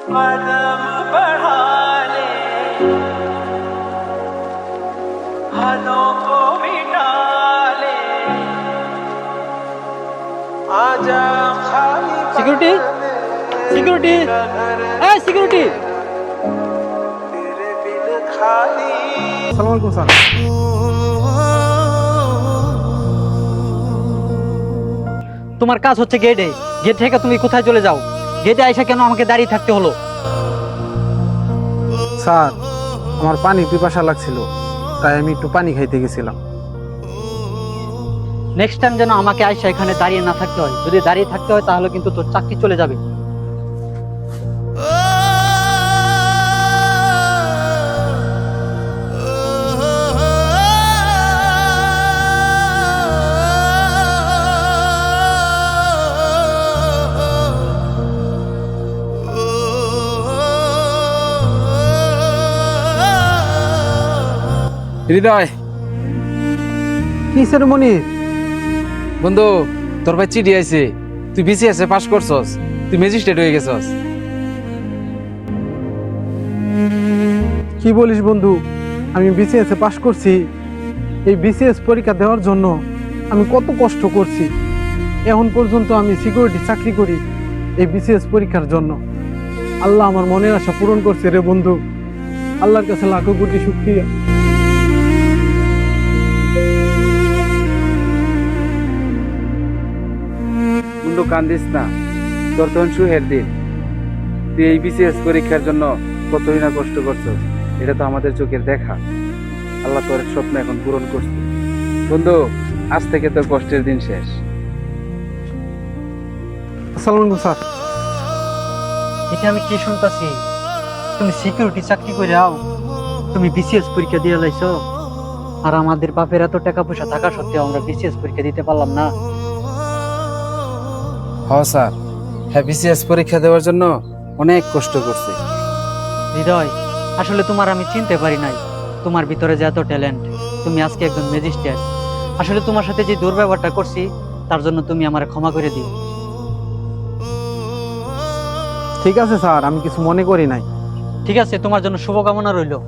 कदम बढ़ा ले, हदों को मिटा ले, आजा खाली সিকিউরিটি সিকিউরিটি এই সিকিউরিটি तेरे बिन खाली। আসসালামু আলাইকুম স্যার। তোমার কাজ হচ্ছে গেটে, গেট থেকে তুমি কোথায় চলে যাও? গেটে আইসা কেন আমাকে দাঁড়িয়ে থাকতে হলো? স্যার, আমার পানি পিপাসা লাগছিল, তাই আমি একটু পানি খাইতে গেছিলাম। নেক্সট টাইম যেন আমাকে আইসা এখানে দাঁড়িয়ে না থাকতে হয়। যদি দাঁড়িয়ে থাকতে হয় তাহলে কিন্তু তোর চাকরি চলে যাবে। হৃদয়, কি সেরেমনি? বন্ধু, তোর ভাই চিঠি আইছে, তুই বিসিএস এ পাস করছস, তুই ম্যাজিস্ট্রেট হয়ে গেছস। কি বলিস বন্ধু? আমি বিসিএস এ পাশ করছি। এই বিসিএস পরীক্ষা দেওয়ার জন্য আমি কত কষ্ট করছি। এখন পর্যন্ত আমি সিকিউরিটি চাকরি করি এই বিসিএস পরীক্ষার জন্য। আল্লাহ আমার মনের আশা পূরণ করছে রে বন্ধু। আল্লাহর কাছে লাখো কোটি শুকরিয়া। বন্ধু, কান্দিস না, তোর তখন সুহের দিন। তুই এই বিসিএস পরীক্ষার জন্য কতই না কষ্ট করছস, এটা তো আমাদের চোখের দেখা। আল্লাহ তোর স্বপ্ন এখন পূরণ করছে। বন্ধু, আজ থেকে তোর কষ্টের দিন শেষ। আসসালামু আলাইকুম স্যার। এটা আমি কি শুনতাছি? তুমি সিকিউরিটি চাকরি করে আও, তুমি বিসিএস পরীক্ষা দিয়ে লাইছো, আর আমাদের বাপের এত টাকা পয়সা থাকা সত্ত্বেও আমরা বিসিএস পরীক্ষা দিতে পারলাম না। হ্যাঁ স্যার, হ্যাঁ, বিসিএস পরীক্ষা দেওয়ার জন্য অনেক কষ্ট করছে। হৃদয়, আসলে তোমার আমি চিনতে পারি নাই। তোমার ভিতরে যে এত ট্যালেন্ট, তুমি আজকে একজন ম্যাজিস্ট্রেট। আসলে তোমার সাথে যে দুর্ব্যবহারটা করছি তার জন্য তুমি আমারে ক্ষমা করে দিও। ঠিক আছে স্যার, আমি কিছু মনে করি নাই। ঠিক আছে, তোমার জন্য শুভকামনা রইলো।